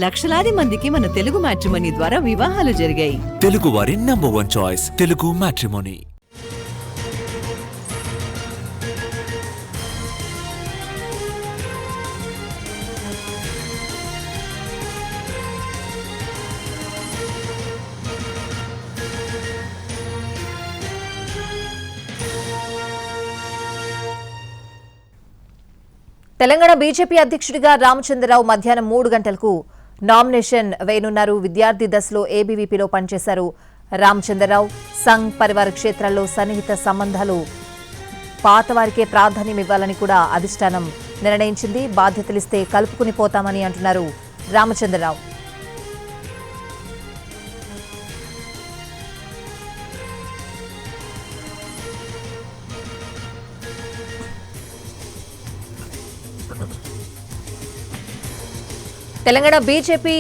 లక్షలాది మందికి మన తెలుగు మ్యాట్రిమోనీ ద్వారా వివాహాలు జరిగాయి. తెలుగు వారి number 1 choice Telugu matrimony. Telangana BJP అధ్యక్షుడిగా రామచంద్రరావు మధ్యాహ్నం 3 గంటలకు నామినేషన్ వేయనున్నారు. విద్యార్థి దశలో ఏబీవీపీలో పనిచేశారు రామచంద్రరావు. సంఘ్ పరివార క్షేత్రాల్లో సన్నిహిత సంబంధాలు పాతవారికే ప్రాధాన్యం ఇవ్వాలని కూడా అధిష్టానం నిర్ణయించింది. బాధ్యతలిస్తే కలుపుకుని పోతామని అంటున్నారు రామచంద్రరావు. తెలంగాణ బీజేపీ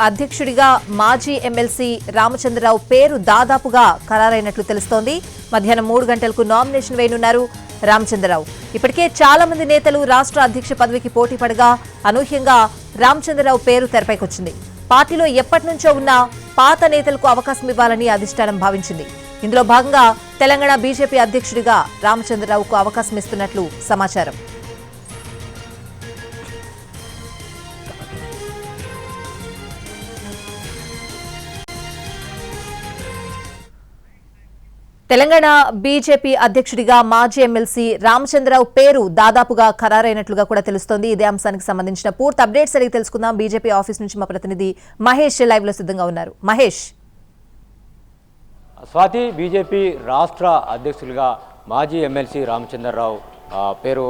అధ్యక్షుడిగా మాజీ ఎమ్మెల్సీ రామచంద్రరావు పేరు దాదాపుగా ఖరారైనట్లు తెలుస్తోంది. మధ్యాహ్నం 3 గంటలకు నామినేషన్ వేయనున్నారు రామచంద్రరావు. ఇప్పటికే చాలా మంది నేతలు రాష్ట్ర అధ్యక్ష పదవికి పోటీ పడగా అనూహ్యంగా రామచంద్రరావు పేరు తెరపైకొచ్చింది. పార్టీలో ఎప్పటి నుంచో ఉన్న పాత నేతలకు అవకాశం ఇవ్వాలని అధిష్టానం భావించింది. ఇందులో భాగంగా తెలంగాణ బీజేపీ అధ్యక్షుడిగా రామచంద్రరావుకు అవకాశం ఇస్తున్నట్లు సమాచారం. తెలంగాణ బీజేపీ అధ్యక్షుడిగా మాజీ ఎమ్మెల్సీ రామచంద్రరావు పేరు దాదాపుగా ఖరారైనట్లుగా కూడా తెలుస్తోంది. ఇదే అంశానికి సంబంధించిన పూర్తి అప్డేట్స్ అడిగి తెలుసుకుందాం. బీజేపీ ఆఫీస్ నుంచి మా ప్రతినిధి మహేష్ లైవ్ లో సిద్ధంగా ఉన్నారు. మహేష్. స్వాతి, బీజేపీ రాష్ట్ర అధ్యక్షులుగా మాజీ ఎమ్మెల్సీ రామచంద్రరావు పేరు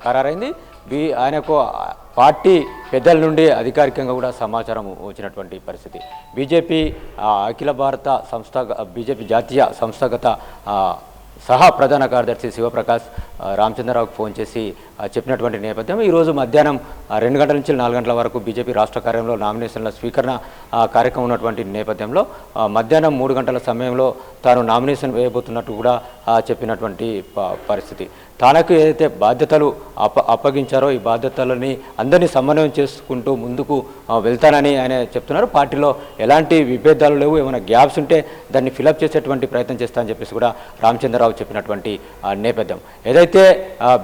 ఖరారైంది. ఆయనకు పార్టీ పెద్దల నుండి అధికారికంగా కూడా సమాచారం వచ్చినటువంటి పరిస్థితి. బీజేపీ అఖిల భారత బీజేపీ జాతీయ సంస్థాగత సహా ప్రధాన కార్యదర్శి శివప్రకాష్ రామచంద్రరావుకు ఫోన్ చేసి చెప్పినటువంటి నేపథ్యం ఈరోజు మధ్యాహ్నం 2 గంటల నుంచి 4 గంటల వరకు బీజేపీ రాష్ట్ర కార్యంలో నామినేషన్ల స్వీకరణ కార్యక్రమం ఉన్నటువంటి నేపథ్యంలో మధ్యాహ్నం 3 గంటల సమయంలో తాను నామినేషన్ వేయబోతున్నట్టు కూడా చెప్పినటువంటి పరిస్థితి. తనకు ఏదైతే బాధ్యతలు అప్పగించారో ఈ బాధ్యతలని అందరినీ సమన్వయం చేసుకుంటూ ముందుకు వెళ్తానని ఆయన చెప్తున్నారు. పార్టీలో ఎలాంటి విభేదాలు లేవు, ఏమైనా గ్యాప్స్ ఉంటే దాన్ని ఫిలప్ చేసేటువంటి ప్రయత్నం చేస్తానని చెప్పేసి కూడా రామచంద్రరావు చెప్పినటువంటి నేపథ్యం. ఏదైతే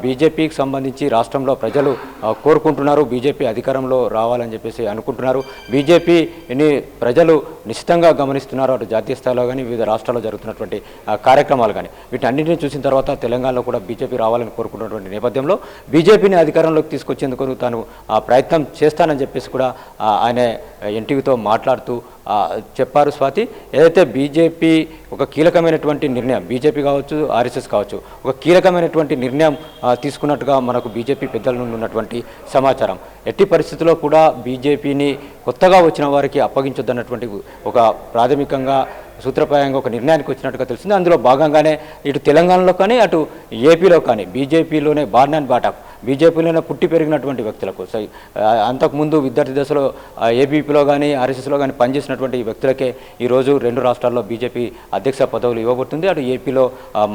బీజేపీకి సంబంధించి రాష్ట్రంలో ప్రజలు కోరుకుంటున్నారు, బీజేపీ అధికారంలో రావాలని చెప్పేసి అనుకుంటున్నారు, బీజేపీని ప్రజలు నిశ్చితంగా గమనిస్తున్నారు. అటు జాతీయ స్థాయిలో కానీ వివిధ రాష్ట్రాల్లో జరుగుతున్నటువంటి కార్యక్రమాలు కానీ వీటన్నింటినీ చూసిన తర్వాత తెలంగాణలో కూడా బీజేపీ రావాలని కోరుకుంటున్నటువంటి నేపథ్యంలో బీజేపీని అధికారంలోకి తీసుకొచ్చేందుకు తాను ప్రయత్నం చేస్తానని చెప్పేసి కూడా ఆయన ఎన్టీవీతో మాట్లాడుతూ చెప్పారు. స్వాతి, ఏదైతే బీజేపీ ఒక కీలకమైనటువంటి నిర్ణయం, బీజేపీ కావచ్చు ఆర్ఎస్ఎస్ కావచ్చు, ఒక కీలకమైనటువంటి నిర్ణయం తీసుకున్నట్టుగా మనకు బీజేపీ పెద్దల నుండి ఉన్నటువంటి సమాచారం. ఎట్టి పరిస్థితుల్లో కూడా బీజేపీని కొత్తగా వచ్చిన వారికి అప్పగించొద్దన్నటువంటి ఒక ప్రాథమికంగా సూత్రప్రాయంగా ఒక నిర్ణయానికి వచ్చినట్టుగా తెలిసింది. అందులో భాగంగానే ఇటు తెలంగాణలో కానీ అటు ఏపీలో కానీ బీజేపీలోనే బార్న్ అండ్ బాటప్ బీజేపీలోనే పుట్టి పెరిగినటువంటి వ్యక్తులకు అంతకుముందు విద్యార్థి దశలో ఏబీపీలో కానీ ఆర్ఎస్ఎస్లో కానీ పనిచేసినటువంటి వ్యక్తులకే ఈరోజు 2 రాష్ట్రాల్లో బీజేపీ అధ్యక్ష పదవులు ఇవ్వబడుతుంది. అటు ఏపీలో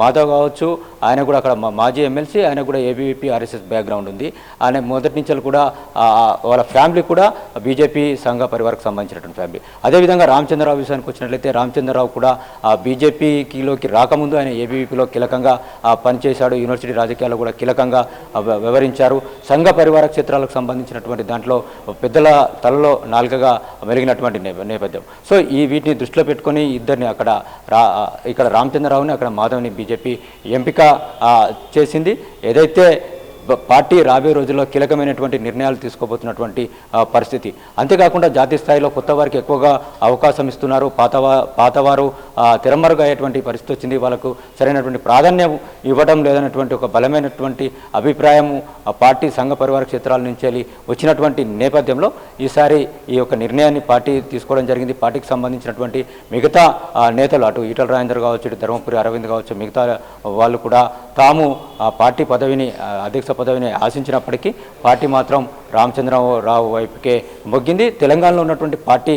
మాధవ్ కావచ్చు, ఆయన కూడా అక్కడ మాజీ ఎమ్మెల్సీ, ఆయన కూడా ఏబీవీపీ ఆర్ఎస్ఎస్ బ్యాక్గ్రౌండ్ ఉంది. ఆయన మొదటి నుంచి కూడా వాళ్ళ ఫ్యామిలీ కూడా బీజేపీ సంఘ పరివారకు సంబంధించినటువంటి ఫ్యామిలీ. అదేవిధంగా రామచంద్రరావు విషయానికి వచ్చినట్లయితే రామచంద్రరావు కూడా బీజేపీలోకి రాకముందు ఆయన ఏబీవీపీలో కీలకంగా పనిచేశాడు. యూనివర్సిటీ రాజకీయాల్లో కూడా కీలకంగా వివరించారు. సంఘ పరివార క్షేత్రాలకు సంబంధించినటువంటి దాంట్లో పెద్దల తలలో నాలుకగా మెలిగినటువంటి నేపథ్యం. సో వీటిని దృష్టిలో పెట్టుకొని ఇద్దరిని ఇక్కడ రామచంద్రరావుని అక్కడ మాధవ్ని బీజేపీ ఎంపిక చేసింది. ఏదైతే పార్టీ రాబోయే రోజుల్లో కీలకమైనటువంటి నిర్ణయాలు తీసుకోబోతున్నటువంటి పరిస్థితి. అంతేకాకుండా జాతీయ స్థాయిలో కొత్త వారికి ఎక్కువగా అవకాశం ఇస్తున్నారు. పాతవారు తెరమరుగయ్యేటువంటి పరిస్థితి వచ్చింది. వాళ్ళకు సరైనటువంటి ప్రాధాన్యం ఇవ్వడం లేదన్నటువంటి ఒక బలమైనటువంటి అభిప్రాయము పార్టీ సంఘ పరివార క్షేత్రాల నుంచి వచ్చినటువంటి నేపథ్యంలో ఈసారి ఈ యొక్క నిర్ణయాన్ని పార్టీ తీసుకోవడం జరిగింది. పార్టీకి సంబంధించినటువంటి మిగతా నేతలు అటు ఈటల రాజేందర్ కావచ్చు, ఇటు ధర్మపురి అరవింద్ కావచ్చు, మిగతా వాళ్ళు కూడా తాము పార్టీ పదవిని అధ్యక్ష పదవిని ఆశించినప్పటికీ పార్టీ మాత్రం రామచంద్రరావు వైపుకే మొగ్గింది. తెలంగాణలో ఉన్నటువంటి పార్టీ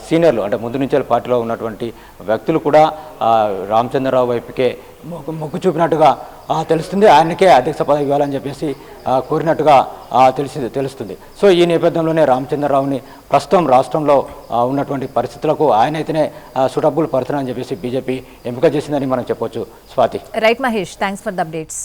సీనియర్లు అంటే ముందు నుంచే పార్టీలో ఉన్నటువంటి వ్యక్తులు కూడా రామచంద్రరావు వైపుకే మొగ్గు చూపినట్టుగా తెలుస్తుంది. ఆయనకే అధ్యక్ష పదవి ఇవ్వాలని చెప్పేసి కోరినట్టుగా తెలుస్తుంది. సో ఈ నేపథ్యంలోనే రామచంద్రరావుని ప్రస్తుతం రాష్ట్రంలో ఉన్నటువంటి పరిస్థితులకు ఆయనైతేనే సూటబుల్ పర్సన్ అని చెప్పేసి బీజేపీ ఎంపిక చేసిందని మనం చెప్పొచ్చు. Swathi. Right Mahesh, thanks for the updates.